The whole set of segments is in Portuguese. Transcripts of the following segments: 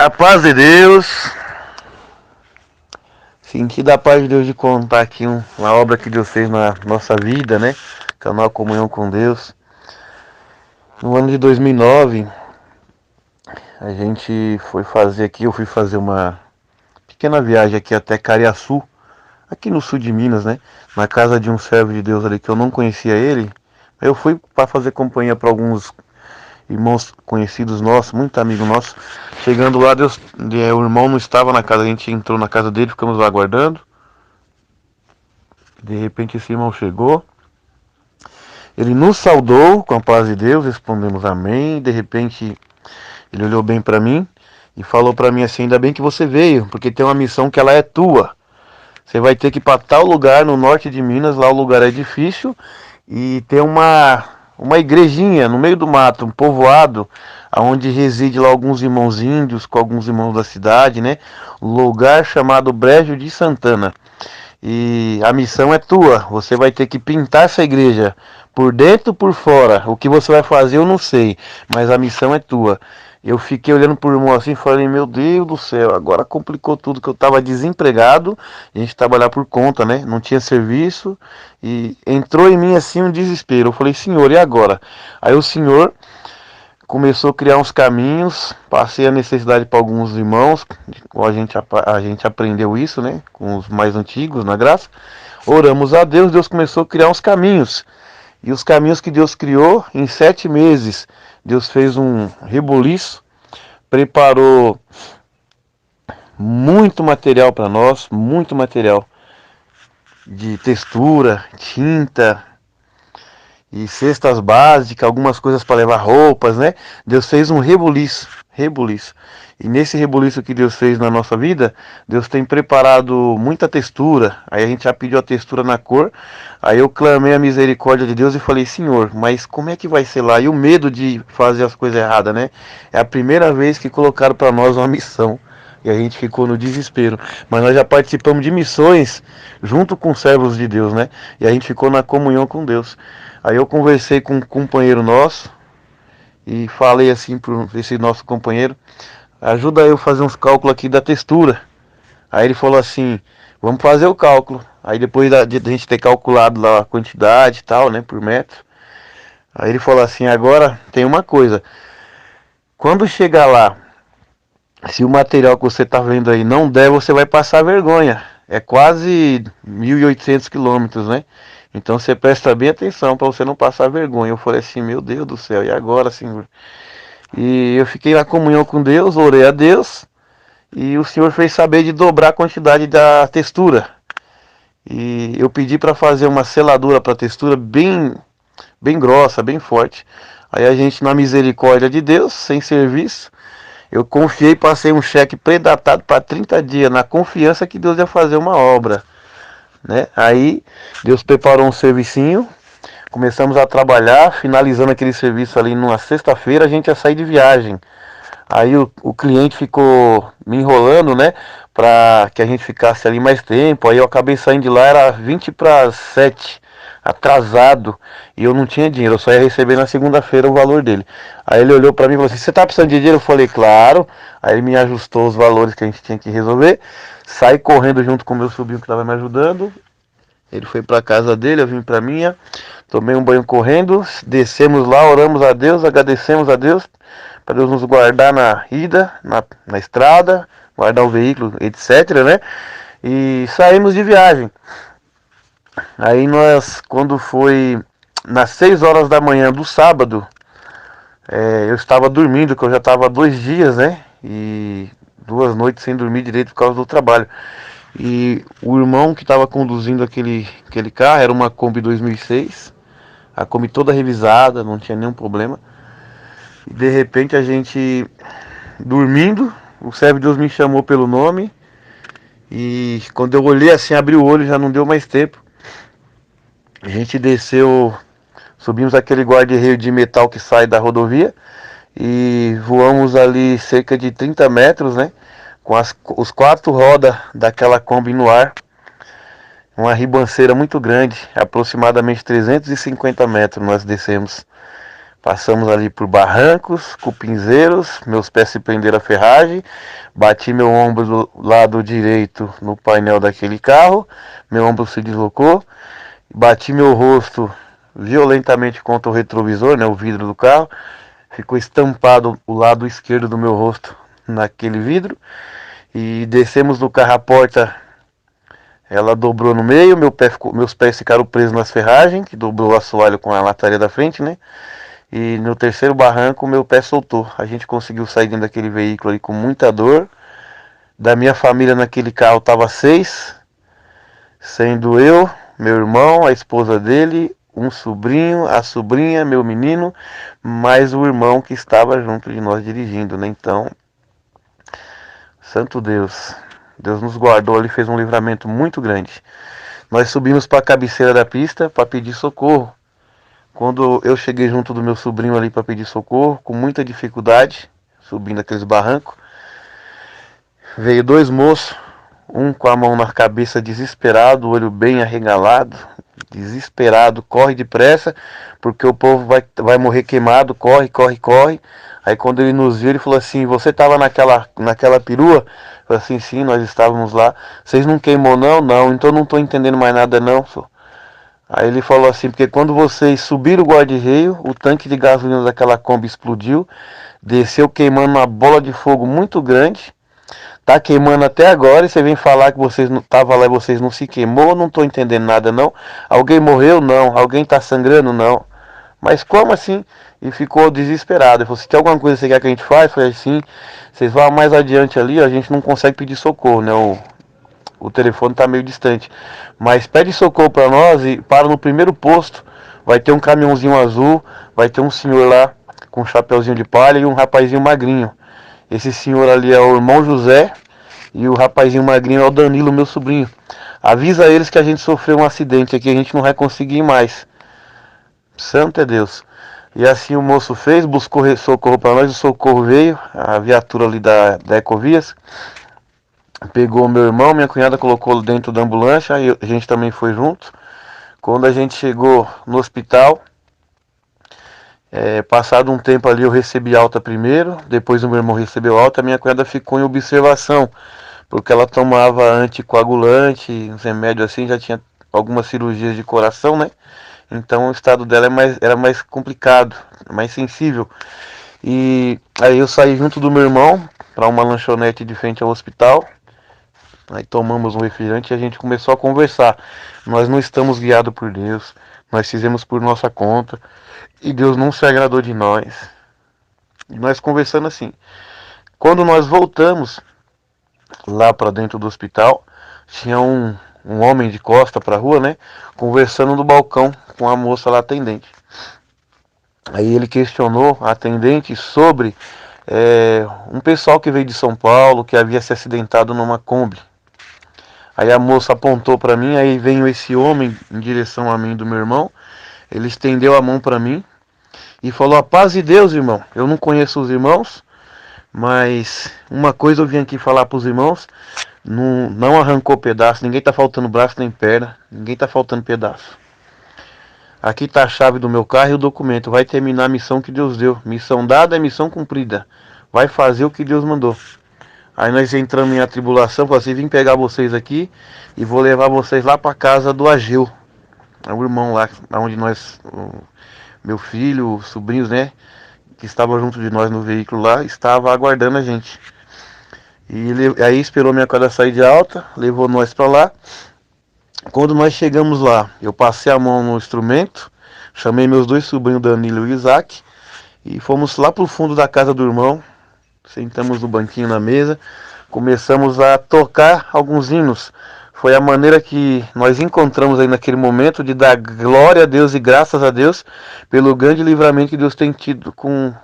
A paz de Deus. Senti da paz de Deus de contar aqui uma obra que Deus fez na nossa vida, né? Canal Comunhão com Deus. No ano de 2009, a gente foi fazer aqui, eu fui fazer uma pequena viagem aqui até Cariaçu, aqui no sul de Minas, né? Na casa de um servo de Deus ali que eu não conhecia ele. Eu fui para fazer companhia para alguns irmãos conhecidos nossos, muito amigo nosso. Chegando lá, o irmão não estava na casa, a gente entrou na casa dele, ficamos lá aguardando. De repente esse irmão chegou, ele nos saudou com a paz de Deus, respondemos amém. De repente ele olhou bem para mim e falou para mim assim: ainda bem que você veio, porque tem uma missão que ela é tua. Você vai ter que ir para tal lugar no norte de Minas, lá o lugar é difícil, e tem uma igrejinha no meio do mato, um povoado, onde reside lá alguns irmãos índios, com alguns irmãos da cidade, né? Um lugar chamado Brejo de Santana. E a missão é tua. Você vai ter que pintar essa igreja por dentro e por fora. O que você vai fazer eu não sei, mas a missão é tua. Eu fiquei olhando pro irmão assim e falei: meu Deus do céu, agora complicou tudo, que eu estava desempregado. A gente trabalhava por conta, né? Não tinha serviço. E entrou em mim assim um desespero. Eu falei: Senhor, e agora? Aí o Senhor começou a criar uns caminhos, passei a necessidade para alguns irmãos, a gente aprendeu isso, né, com os mais antigos na graça. Oramos a Deus, Deus começou a criar uns caminhos, e os caminhos que Deus criou, em 7 meses, Deus fez um rebuliço, preparou muito material para nós, muito material de textura, tinta, e cestas básicas, algumas coisas para levar roupas, né? Deus fez um rebuliço, rebuliço. E nesse rebuliço que Deus fez na nossa vida, Deus tem preparado muita textura. Aí a gente já pediu a textura na cor. Aí eu clamei a misericórdia de Deus e falei: Senhor, mas como é que vai ser lá? E o medo de fazer as coisas erradas, né? É a primeira vez que colocaram para nós uma missão. E a gente ficou no desespero. Mas nós já participamos de missões junto com servos de Deus, né? E a gente ficou na comunhão com Deus. Aí eu conversei com um companheiro nosso e falei assim para esse nosso companheiro: ajuda eu a fazer uns cálculos aqui da textura. Aí ele falou assim: vamos fazer o cálculo. Aí depois de a gente ter calculado lá a quantidade e tal, né, por metro. Aí ele falou assim: agora tem uma coisa. Quando chegar lá, se o material que você está vendo aí não der, você vai passar vergonha. É quase 1.800 quilômetros, né? Então você presta bem atenção para você não passar vergonha. Eu falei assim: meu Deus do céu, e agora, Senhor? E eu fiquei na comunhão com Deus, orei a Deus, e o Senhor fez saber de dobrar a quantidade da textura. E eu pedi para fazer uma seladura para textura bem grossa, bem forte. Aí a gente, na misericórdia de Deus, sem serviço, eu confiei, passei um cheque predatado para 30 dias, na confiança que Deus ia fazer uma obra, né? Aí Deus preparou um servicinho, começamos a trabalhar, finalizando aquele serviço ali numa sexta-feira, a gente ia sair de viagem. Aí o cliente ficou me enrolando, né, para que a gente ficasse ali mais tempo. Aí eu acabei saindo de lá, era 20 para 7, atrasado, e eu não tinha dinheiro, eu só ia receber na segunda-feira o valor dele. Aí ele olhou para mim e falou assim: você tá precisando de dinheiro? Eu falei: claro. Aí ele me ajustou os valores que a gente tinha que resolver. Saí correndo junto com o meu sobrinho que estava me ajudando. Ele foi para casa dele, eu vim para minha. Tomei um banho correndo, descemos lá, oramos a Deus, agradecemos a Deus para Deus nos guardar na ida, na estrada, guardar o veículo, etc, né? E saímos de viagem. Aí nós, quando foi nas 6 horas da manhã do sábado, eu estava dormindo, que eu já estava 2 dias, né? E 2 noites sem dormir direito por causa do trabalho. E o irmão que estava conduzindo aquele carro era uma Kombi 2006, a Kombi toda revisada, não tinha nenhum problema. E de repente a gente dormindo, o servo de Deus me chamou pelo nome. E quando eu olhei assim, abri o olho, já não deu mais tempo. A gente desceu, subimos aquele guarda-reio de metal que sai da rodovia e voamos ali cerca de 30 metros, né? Com os 4 rodas daquela Kombi no ar. Uma ribanceira muito grande, aproximadamente 350 metros nós descemos. Passamos ali por barrancos, cupinzeiros, meus pés se prenderam à ferragem, bati meu ombro do lado direito no painel daquele carro, meu ombro se deslocou, bati meu rosto violentamente contra o retrovisor, né, o vidro do carro, ficou estampado o lado esquerdo do meu rosto naquele vidro, e descemos do carro, a porta ela dobrou no meio, meus pés ficaram presos nas ferragens, que dobrou o assoalho com a lataria da frente, né? E no terceiro barranco, meu pé soltou. A gente conseguiu sair dentro daquele veículo ali com muita dor. Da minha família naquele carro estava 6, sendo eu, meu irmão, a esposa dele, um sobrinho, a sobrinha, meu menino, mais o irmão que estava junto de nós dirigindo, né? Então, santo Deus, Deus nos guardou ali, fez um livramento muito grande. Nós subimos para a cabeceira da pista para pedir socorro. Quando eu cheguei junto do meu sobrinho ali para pedir socorro, com muita dificuldade, subindo aqueles barrancos, veio 2 moços, um com a mão na cabeça desesperado, o olho bem arregalado, desesperado, corre depressa, porque o povo vai morrer queimado, corre, corre, corre. Aí quando ele nos viu, ele falou assim: você estava naquela perua? Eu falei assim: sim, nós estávamos lá. Vocês não queimou não? Não, então não estou entendendo mais nada não, senhor. Aí ele falou assim: porque quando vocês subiram o guarda-reio, o tanque de gasolina daquela Kombi explodiu, desceu queimando uma bola de fogo muito grande, tá queimando até agora, e você vem falar que vocês não estavam lá e vocês não se queimou, não tô entendendo nada não. Alguém morreu? Não. Alguém tá sangrando? Não. Mas como assim? E ficou desesperado. Ele falou: se tem alguma coisa que você quer que a gente faça? Eu falei assim: vocês vão mais adiante ali, ó, a gente não consegue pedir socorro, né? O telefone está meio distante, mas pede socorro para nós e para no primeiro posto. Vai ter um caminhãozinho azul, vai ter um senhor lá com um chapeuzinho de palha e um rapazinho magrinho. Esse senhor ali é o irmão José e o rapazinho magrinho é o Danilo, meu sobrinho. Avisa eles que a gente sofreu um acidente aqui, a gente não vai conseguir ir mais. Santo é Deus. E assim o moço fez, buscou socorro para nós, o socorro veio, a viatura ali da Ecovias. Pegou meu irmão, minha cunhada colocou dentro da ambulância, aí a gente também foi junto. Quando a gente chegou no hospital, passado um tempo ali eu recebi alta primeiro, depois o meu irmão recebeu alta, a minha cunhada ficou em observação, porque ela tomava anticoagulante, uns remédios assim, já tinha algumas cirurgias de coração, né? Então o estado dela era mais complicado, mais sensível. E aí eu saí junto do meu irmão para uma lanchonete de frente ao hospital. Aí tomamos um refrigerante e a gente começou a conversar. Nós não estamos guiados por Deus, nós fizemos por nossa conta e Deus não se agradou de nós. E nós conversando assim. Quando nós voltamos lá para dentro do hospital, tinha um homem de costa para a rua, né? Conversando no balcão com a moça lá atendente. Aí ele questionou a atendente sobre um pessoal que veio de São Paulo, que havia se acidentado numa Kombi. Aí a moça apontou para mim, aí veio esse homem em direção a mim do meu irmão. Ele estendeu a mão para mim e falou: a paz de Deus, irmão. Eu não conheço os irmãos, mas uma coisa eu vim aqui falar para os irmãos: não arrancou pedaço, ninguém tá faltando braço nem perna, ninguém tá faltando pedaço. Aqui tá a chave do meu carro e o documento. Vai terminar a missão que Deus deu. Missão dada é missão cumprida. Vai fazer o que Deus mandou. Aí nós entramos em atribulação, falei assim: vim pegar vocês aqui e vou levar vocês lá para casa do Ageu. É o irmão lá, onde meu filho, os sobrinhos, né, que estavam junto de nós no veículo lá, estava aguardando a gente. E aí esperou minha quadra sair de alta, levou nós para lá. Quando nós chegamos lá, eu passei a mão no instrumento, chamei meus 2 sobrinhos, Danilo e Isaac, e fomos lá pro fundo da casa do irmão. Sentamos no banquinho na mesa, começamos a tocar alguns hinos. Foi a maneira que nós encontramos aí naquele momento de dar glória a Deus e graças a Deus pelo grande livramento que Deus tem tido com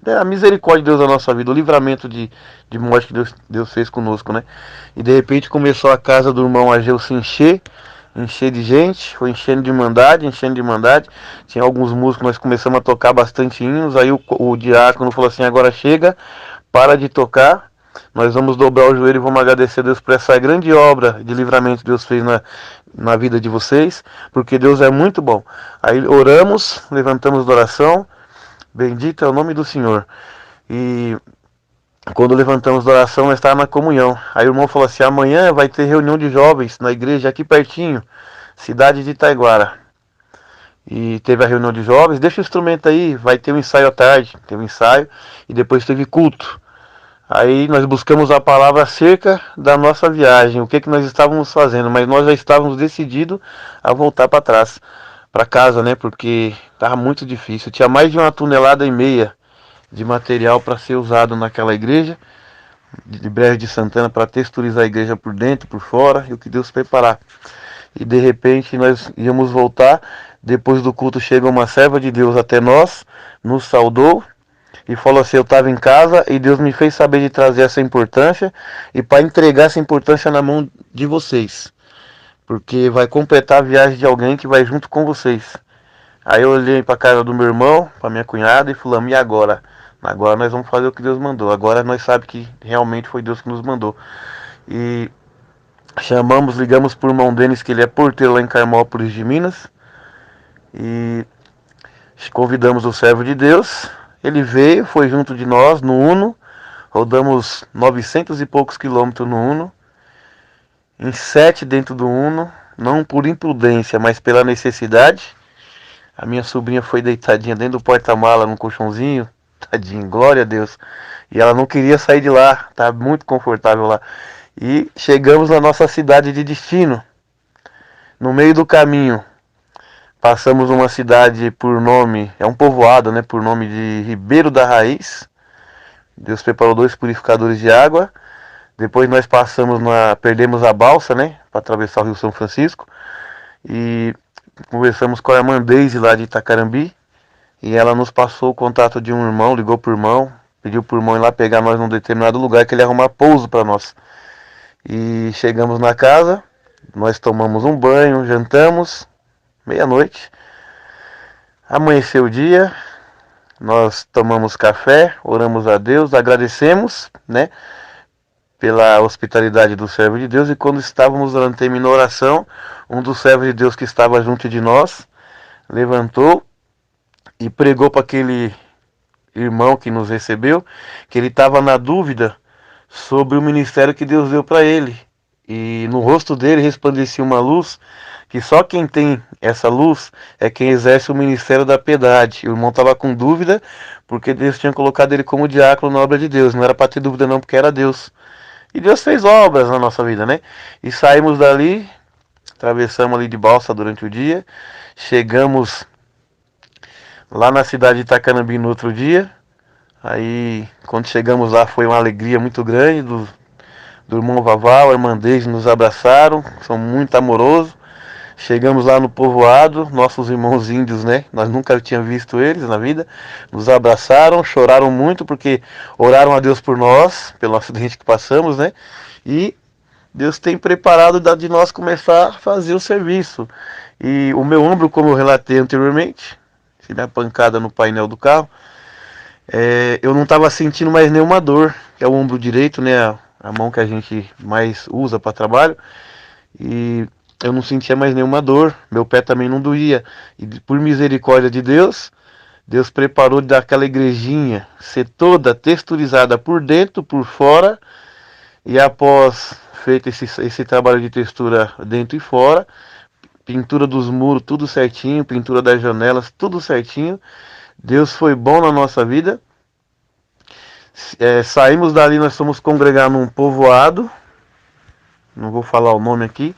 a misericórdia de Deus na nossa vida, o livramento de morte que Deus fez conosco, né? E de repente começou a casa do irmão Ageu se encher de gente, foi enchendo de irmandade. Tinha alguns músicos, nós começamos a tocar bastante hinos. Aí o diácono falou assim: agora chega, para de tocar, nós vamos dobrar o joelho e vamos agradecer a Deus por essa grande obra de livramento que Deus fez na vida de vocês, porque Deus é muito bom. Aí oramos, levantamos da oração, Bendito é o nome do Senhor. E quando levantamos da oração, nós estávamos na comunhão. Aí o irmão falou assim: amanhã vai ter reunião de jovens na igreja aqui pertinho, cidade de Itaiguara. E teve a reunião de jovens, deixa o instrumento aí, vai ter um ensaio à tarde. Teve um ensaio e depois teve culto. Aí nós buscamos a palavra acerca da nossa viagem, o que que nós estávamos fazendo, mas nós já estávamos decididos a voltar para trás, para casa, né? Porque estava muito difícil. Tinha mais de 1,5 toneladas de material para ser usado naquela igreja de Brejo de Santana, para texturizar a igreja por dentro, por fora, e o que Deus preparar. E de repente nós íamos voltar. Depois do culto chega uma serva de Deus até nós, nos saudou e falou assim: eu estava em casa e Deus me fez saber de trazer essa importância e para entregar essa importância na mão de vocês, porque vai completar a viagem de alguém que vai junto com vocês. Aí eu olhei para a casa do meu irmão, para minha cunhada e falamos: e agora? Agora nós vamos fazer o que Deus mandou. Agora nós sabemos que realmente foi Deus que nos mandou. E chamamos, ligamos para o irmão Denis, que ele é porteiro lá em Carmópolis de Minas. E convidamos o servo de Deus. Ele veio, foi junto de nós no Uno. Rodamos 900 e poucos quilômetros no Uno. Em 7 dentro do Uno. Não por imprudência, mas pela necessidade. A minha sobrinha foi deitadinha dentro do porta-mala, num colchãozinho. Tadinho, glória a Deus. E ela não queria sair de lá. Tá muito confortável lá. E chegamos na nossa cidade de destino. No meio do caminho, passamos uma cidade por nome, é um povoado, né, por nome de Ribeiro da Raiz. Deus preparou 2 purificadores de água. Depois nós perdemos a balsa, né, para atravessar o Rio São Francisco. E conversamos com a irmã Deise lá de Itacarambi. E ela nos passou o contato de um irmão, ligou pro irmão, pediu pro irmão ir lá pegar nós num determinado lugar que ele ia arrumar pouso para nós. E chegamos na casa, nós tomamos um banho, jantamos, meia-noite. Amanheceu o dia, nós tomamos café, oramos a Deus, agradecemos, né, pela hospitalidade do servo de Deus. E quando estávamos orando, terminou a oração, um dos servos de Deus que estava junto de nós levantou e pregou para aquele irmão que nos recebeu, que ele estava na dúvida sobre o ministério que Deus deu para ele. E no rosto dele resplandecia uma luz, que só quem tem essa luz é quem exerce o ministério da piedade. O irmão estava com dúvida, porque Deus tinha colocado ele como diácono na obra de Deus. Não era para ter dúvida não, porque era Deus. E Deus fez obras na nossa vida, né? E saímos dali, atravessamos ali de balsa durante o dia, chegamos lá na cidade de Itacanambi no outro dia. Aí, quando chegamos lá, foi uma alegria muito grande do irmão Vaval, a irmã Deise nos abraçaram, são muito amorosos. Chegamos lá no povoado, nossos irmãos índios, né? Nós nunca tínhamos visto eles na vida. Nos abraçaram, choraram muito porque oraram a Deus por nós, pelo acidente que passamos, né? E Deus tem preparado de nós começar a fazer o serviço. E o meu ombro, como eu relatei anteriormente, tive a pancada no painel do carro, eu não estava sentindo mais nenhuma dor, que é o ombro direito, né? A mão que a gente mais usa para trabalho. E eu não sentia mais nenhuma dor, meu pé também não doía. E por misericórdia de Deus, Deus preparou daquela igrejinha ser toda texturizada por dentro, por fora. E após feito esse trabalho de textura dentro e fora, pintura dos muros tudo certinho, pintura das janelas tudo certinho, Deus foi bom na nossa vida. Saímos dali, nós fomos congregar num povoado, não vou falar o nome aqui,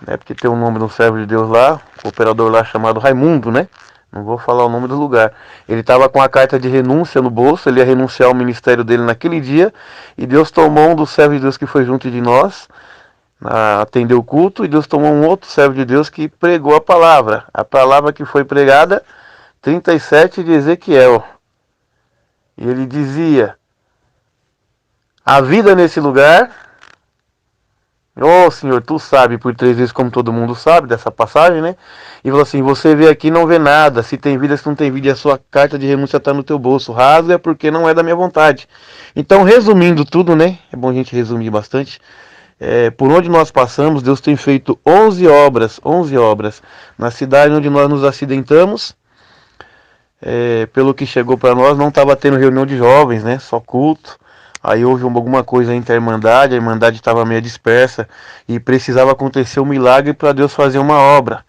né, porque tem um nome do servo de Deus lá, o operador lá chamado Raimundo, né? Não vou falar o nome do lugar. Ele estava com a carta de renúncia no bolso, ele ia renunciar ao ministério dele naquele dia, e Deus tomou um dos servos de Deus que foi junto de nós, atendeu o culto, e Deus tomou um outro servo de Deus que pregou a palavra que foi pregada, 37 de Ezequiel. E ele dizia: a vida nesse lugar, Senhor, tu sabe por 3 vezes, como todo mundo sabe dessa passagem, né? E falou assim: você vê aqui, não vê nada, se tem vida, se não tem vida, a sua carta de renúncia está no teu bolso, rasga porque não é da minha vontade. Então, resumindo tudo, né? É bom a gente resumir bastante. Por onde nós passamos, Deus tem feito 11 obras na cidade onde nós nos acidentamos. pelo que chegou para nós, não estava tendo reunião de jovens, né? Só culto. Aí houve alguma coisa entre a Irmandade estava meio dispersa e precisava acontecer um milagre para Deus fazer uma obra.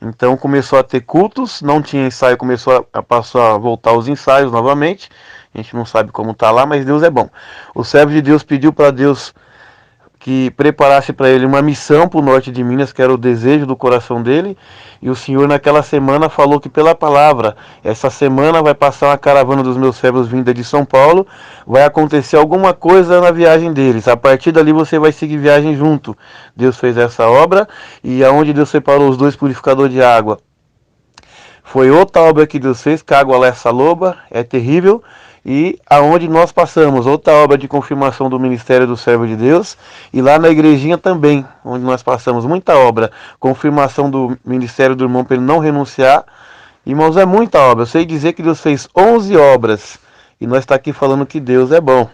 Então começou a ter cultos, não tinha ensaio, começou a passar a voltar os ensaios novamente. A gente não sabe como está lá, mas Deus é bom. O servo de Deus pediu para Deus que preparasse para ele uma missão para o norte de Minas, que era o desejo do coração dele, e o Senhor naquela semana falou que pela palavra, essa semana vai passar uma caravana dos meus servos vinda de São Paulo, vai acontecer alguma coisa na viagem deles, a partir dali você vai seguir viagem junto. Deus fez essa obra, e aonde Deus separou os dois purificadores de água, foi outra obra que Deus fez, que a água lá essa loba, é terrível, e aonde nós passamos, outra obra de confirmação do ministério do servo de Deus, e lá na igrejinha também, onde nós passamos muita obra, confirmação do ministério do irmão para ele não renunciar. Irmãos, é muita obra. Eu sei dizer que Deus fez 11 obras, e nós está aqui falando que Deus é bom.